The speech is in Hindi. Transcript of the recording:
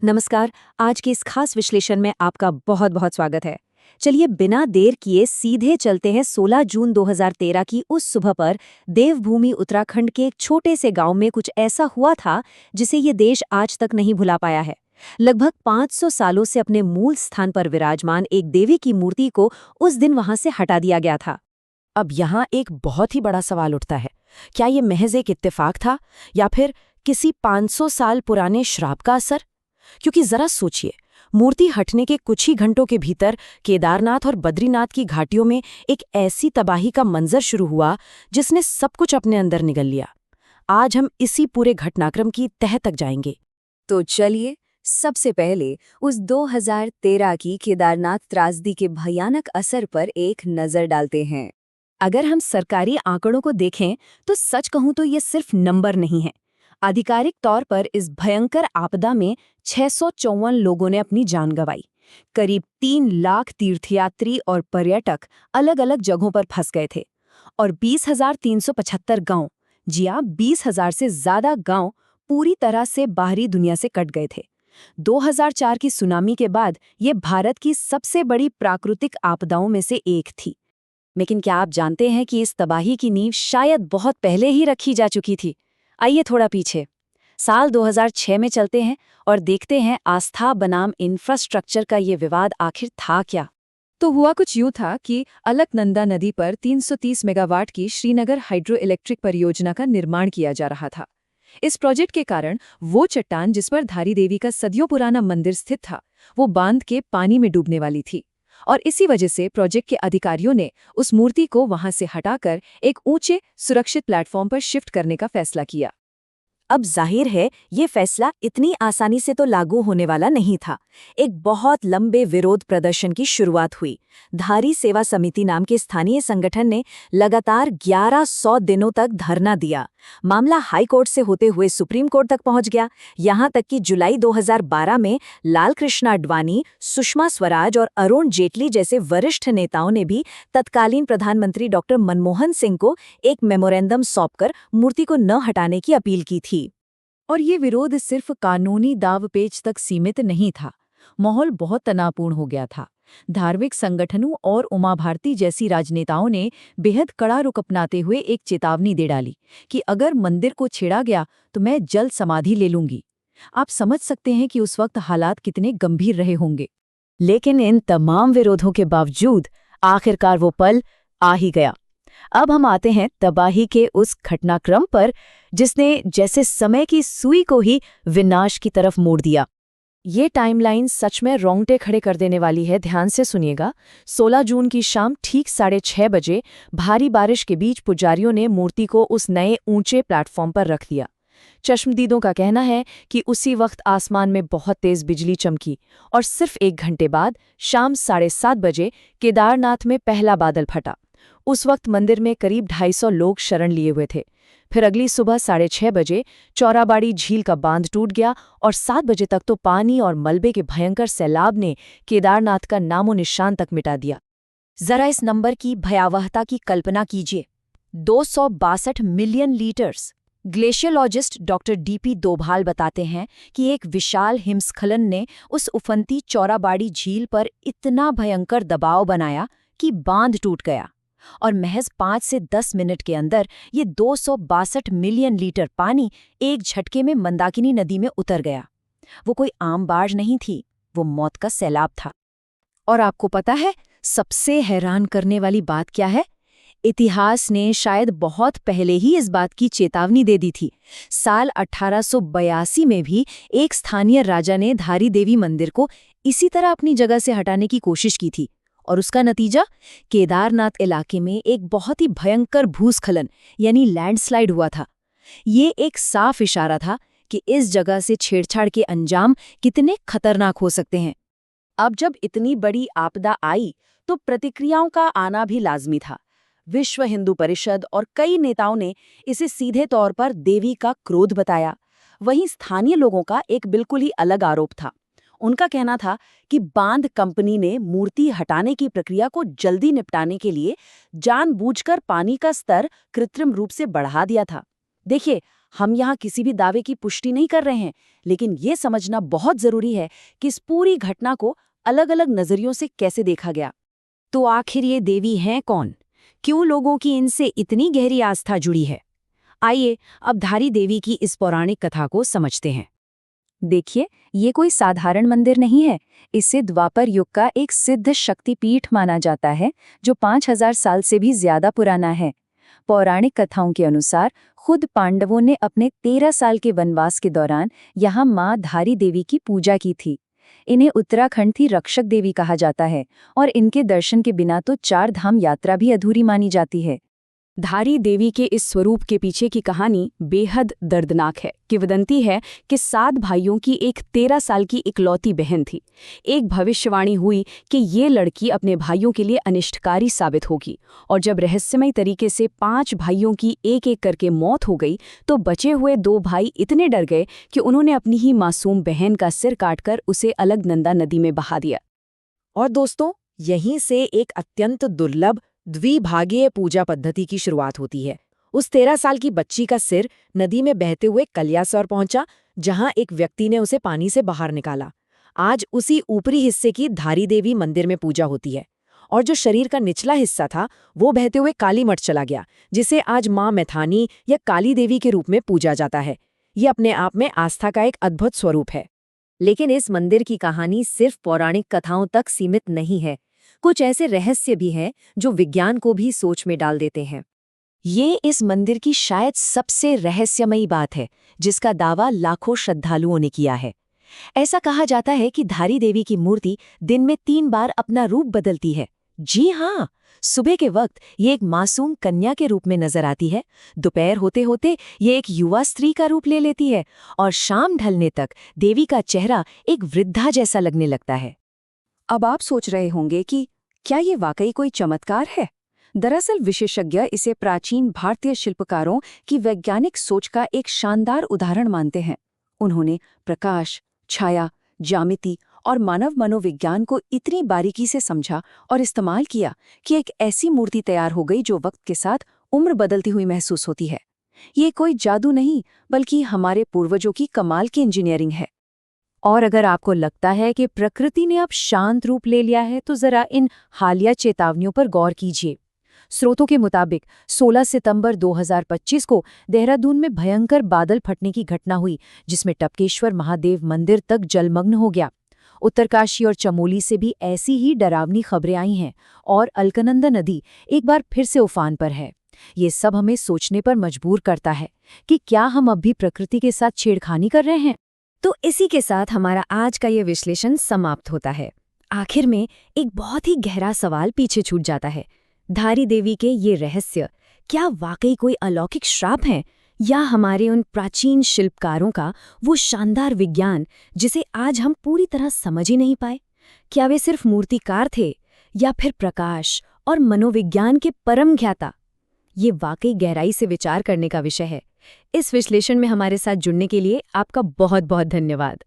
नमस्कार। आज के इस खास विश्लेषण में आपका बहुत बहुत स्वागत है। चलिए बिना देर किए सीधे चलते हैं 16 जून 2013 की उस सुबह पर देवभूमि उत्तराखंड के एक छोटे से गांव में कुछ ऐसा हुआ था जिसे ये देश आज तक नहीं भुला पाया है। लगभग 500 सालों से अपने मूल स्थान पर विराजमान एक देवी की मूर्ति को उस दिन वहां से हटा दिया गया था। अब यहाँ एक बहुत ही बड़ा सवाल उठता है। क्या ये महज एक इत्तेफाक था या फिर किसी 500 साल पुराने श्राप का असर? क्योंकि जरा सोचिए, मूर्ति हटने के कुछ ही घंटों के भीतर केदारनाथ और बद्रीनाथ की घाटियों में एक ऐसी तबाही का मंजर शुरू हुआ जिसने सब कुछ अपने अंदर निगल लिया। आज हम इसी पूरे घटनाक्रम की तह तक जाएंगे। तो चलिए सबसे पहले उस 2013 की केदारनाथ त्रासदी के भयानक असर पर एक नजर डालते हैं। अगर हम सरकारी आंकड़ों को देखें तो सच कहूं तो ये सिर्फ नंबर नहीं है। आधिकारिक तौर पर इस भयंकर आपदा में 654 लोगों ने अपनी जान गंवाई। करीब 3 लाख तीर्थयात्री और पर्यटक अलग अलग जगहों पर फंस गए थे और 20,375 गांव, जी हाँ, 20,000 से ज्यादा गांव पूरी तरह से बाहरी दुनिया से कट गए थे। 2004 की सुनामी के बाद ये भारत की सबसे बड़ी प्राकृतिक आपदाओं में से एक थी। लेकिन क्या आप जानते हैं कि इस तबाही की नींव शायद बहुत पहले ही रखी जा चुकी थी? आइए थोड़ा पीछे साल 2006 में चलते हैं और देखते हैं आस्था बनाम इंफ्रास्ट्रक्चर का ये विवाद आखिर था क्या। तो हुआ कुछ यूं था कि अलकनंदा नदी पर 330 मेगावाट की श्रीनगर हाइड्रो इलेक्ट्रिक परियोजना का निर्माण किया जा रहा था। इस प्रोजेक्ट के कारण वो चट्टान जिस पर धारी देवी का सदियों पुराना मंदिर स्थित था, वो बांध के पानी में डूबने वाली थी और इसी वजह से प्रोजेक्ट के अधिकारियों ने उस मूर्ति को वहां से हटाकर एक ऊंचे सुरक्षित प्लेटफॉर्म पर शिफ्ट करने का फैसला किया। अब जाहिर है ये फैसला इतनी आसानी से तो लागू होने वाला नहीं था। एक बहुत लंबे विरोध प्रदर्शन की शुरुआत हुई। धारी सेवा समिति नाम के स्थानीय संगठन ने लगातार 1100 दिनों तक धरना दिया। मामला हाई कोर्ट से होते हुए सुप्रीम कोर्ट तक पहुंच गया। यहां तक कि जुलाई 2012 में लाल कृष्ण आडवाणी, सुषमा स्वराज और अरुण जेटली जैसे वरिष्ठ नेताओं ने भी तत्कालीन प्रधानमंत्री डॉक्टर मनमोहन सिंह को एक मेमोरेंडम सौंपकर मूर्ति को न हटाने की अपील की थी। और ये विरोध सिर्फ कानूनी दावपेच तक सीमित नहीं था। माहौल बहुत तनावपूर्ण हो गया था। धार्मिक संगठनों और उमा भारती जैसी राजनेताओं ने बेहद कड़ा रुख अपनाते हुए एक चेतावनी दे डाली कि अगर मंदिर को छेड़ा गया तो मैं जल्द समाधि ले लूंगी। आप समझ सकते हैं कि उस वक्त हालात कितने गंभीर रहे होंगे। लेकिन इन तमाम विरोधों के बावजूद आखिरकार वो पल आ ही गया। अब हम आते हैं तबाही के उस घटनाक्रम पर जिसने जैसे समय की सुई को ही विनाश की तरफ मोड़ दिया। ये टाइमलाइन सच में रोंगटे खड़े कर देने वाली है। ध्यान से सुनिएगा। 16 जून की शाम ठीक 6:30 बजे भारी बारिश के बीच पुजारियों ने मूर्ति को उस नए ऊंचे प्लेटफॉर्म पर रख दिया। चश्मदीदों का कहना है कि उसी वक्त आसमान में बहुत तेज बिजली चमकी और सिर्फ 1 घंटे बाद शाम 7:30 बजे केदारनाथ में पहला बादल फटा। उस वक्त मंदिर में करीब 250 लोग शरण लिए हुए थे। फिर अगली सुबह 6:30 बजे चौराबाड़ी झील का बांध टूट गया और 7 बजे तक तो पानी और मलबे के भयंकर सैलाब ने केदारनाथ का नामो निशान तक मिटा दिया। जरा इस नंबर की भयावहता की कल्पना कीजिए। 262 million litres. Glaciologist doctor DP Doval बताते हैं कि एक विशाल हिमस्खलन ने उस उफनती चौराबाड़ी झील पर इतना भयंकर दबाव बनाया कि बांध टूट गया और महज 5 से 10 मिनट के अंदर ये 262 मिलियन लीटर पानी एक झटके में मंदाकिनी नदी में उतर गया। वो कोई आम बाढ़ नहीं थी, वो मौत का सैलाब था। और आपको पता है सबसे हैरान करने वाली बात क्या है? इतिहास ने शायद बहुत पहले ही इस बात की चेतावनी दे दी थी। साल 1882 में भी एक स्थानीय राजा ने धारी देवी मंदिर को इसी तरह अपनी जगह से हटाने की कोशिश की थी और उसका नतीजा केदारनाथ इलाके में एक बहुत ही भयंकर भूस्खलन यानी लैंडस्लाइड हुआ था। ये एक साफ इशारा था कि इस जगह से छेड़छाड़ के अंजाम कितने खतरनाक हो सकते हैं। अब जब इतनी बड़ी आपदा आई तो प्रतिक्रियाओं का आना भी लाजमी था। विश्व हिंदू परिषद और कई नेताओं ने इसे सीधे तौर पर देवी का क्रोध बताया। वहीं स्थानीय लोगों का एक बिल्कुल ही अलग आरोप था। उनका कहना था कि बांध कंपनी ने मूर्ति हटाने की प्रक्रिया को जल्दी निपटाने के लिए जानबूझकर पानी का स्तर कृत्रिम रूप से बढ़ा दिया था। देखिए, हम यहाँ किसी भी दावे की पुष्टि नहीं कर रहे हैं, लेकिन ये समझना बहुत जरूरी है कि इस पूरी घटना को अलग-अलग नजरियों से कैसे देखा गया। तो आखिर ये देवी हैं कौन? क्यों लोगों की इनसे इतनी गहरी आस्था जुड़ी है? आइए अब धारी देवी की इस पौराणिक कथा को समझते हैं। देखिए, ये कोई साधारण मंदिर नहीं है। इसे द्वापर युग का एक सिद्ध शक्तिपीठ माना जाता है, जो 5000 साल से भी ज्यादा पुराना है। पौराणिक कथाओं के अनुसार खुद पांडवों ने अपने 13 साल के वनवास के दौरान यहाँ माँ धारी देवी की पूजा की थी। इन्हें उत्तराखंड की रक्षक देवी कहा जाता है और इनके दर्शन के बिना तो 4 धाम यात्रा भी अधूरी मानी जाती है। धारी देवी के इस स्वरूप के पीछे की कहानी बेहद दर्दनाक है। किंवदंती है कि 7 भाइयों की एक 13 साल की इकलौती बहन थी। एक भविष्यवाणी हुई कि ये लड़की अपने भाइयों के लिए अनिष्टकारी साबित होगी, और जब रहस्यमय तरीके से 5 भाइयों की एक-एक करके मौत हो गई, तो बचे हुए 2 भाई इतने डर गए कि उन्होंने अपनी ही मासूम बहन का सिर काटकर उसे अलकनंदा नदी में बहा दिया। और दोस्तों, यहीं से एक अत्यंत दुर्लभ द्विभागीय पूजा पद्धति की शुरुआत होती है। उस 13 साल की बच्ची का सिर नदी में बहते हुए कल्यासौर पहुंचा, जहां एक व्यक्ति ने उसे पानी से बाहर निकाला। आज उसी ऊपरी हिस्से की धारी देवी मंदिर में पूजा होती है, और जो शरीर का निचला हिस्सा था वो बहते हुए काली मठ चला गया, जिसे आज माँ मैथानी या काली देवी के रूप में पूजा जाता है। ये अपने आप में आस्था का एक अद्भुत स्वरूप है। लेकिन इस मंदिर की कहानी सिर्फ पौराणिक कथाओं तक सीमित नहीं है। कुछ ऐसे रहस्य भी हैं जो विज्ञान को भी सोच में डाल देते हैं। ये इस मंदिर की शायद सबसे रहस्यमयी बात है, जिसका दावा लाखों श्रद्धालुओं ने किया है। ऐसा कहा जाता है कि धारी देवी की मूर्ति दिन में 3 बार अपना रूप बदलती है। जी हाँ, सुबह के वक्त ये एक मासूम कन्या के रूप में नजर आती है, दोपहर होते होते ये एक युवा स्त्री का रूप ले लेती है, और शाम ढलने तक देवी का चेहरा एक वृद्धा जैसा लगने लगता है। अब आप सोच रहे होंगे कि क्या ये वाकई कोई चमत्कार है? दरअसल विशेषज्ञ इसे प्राचीन भारतीय शिल्पकारों की वैज्ञानिक सोच का एक शानदार उदाहरण मानते हैं। उन्होंने प्रकाश, छाया, ज्यामिति और मानव मनोविज्ञान को इतनी बारीकी से समझा और इस्तेमाल किया कि एक ऐसी मूर्ति तैयार हो गई जो वक्त के साथ उम्र बदलती हुई महसूस होती है। ये कोई जादू नहीं, बल्कि हमारे पूर्वजों की कमाल की इंजीनियरिंग है। और अगर आपको लगता है कि प्रकृति ने अब शांत रूप ले लिया है, तो जरा इन हालिया चेतावनियों पर गौर कीजिए। स्रोतों के मुताबिक 16 सितंबर 2025 को देहरादून में भयंकर बादल फटने की घटना हुई, जिसमें टपकेश्वर महादेव मंदिर तक जलमग्न हो गया। उत्तरकाशी और चमोली से भी ऐसी ही डरावनी खबरें आई हैं, और अलकनंदा नदी एक बार फिर से उफान पर है। ये सब हमें सोचने पर मजबूर करता है कि क्या हम अब भी प्रकृति के साथ छेड़खानी कर रहे हैं। तो इसी के साथ हमारा आज का ये विश्लेषण समाप्त होता है। आखिर में एक बहुत ही गहरा सवाल पीछे छूट जाता है। धारी देवी के ये रहस्य क्या वाकई कोई अलौकिक श्राप हैं, या हमारे उन प्राचीन शिल्पकारों का वो शानदार विज्ञान जिसे आज हम पूरी तरह समझ ही नहीं पाए? क्या वे सिर्फ मूर्तिकार थे, या फिर प्रकाश और मनोविज्ञान के परम ज्ञाता? ये वाकई गहराई से विचार करने का विषय है। इस विश्लेषण में हमारे साथ जुड़ने के लिए आपका बहुत बहुत धन्यवाद।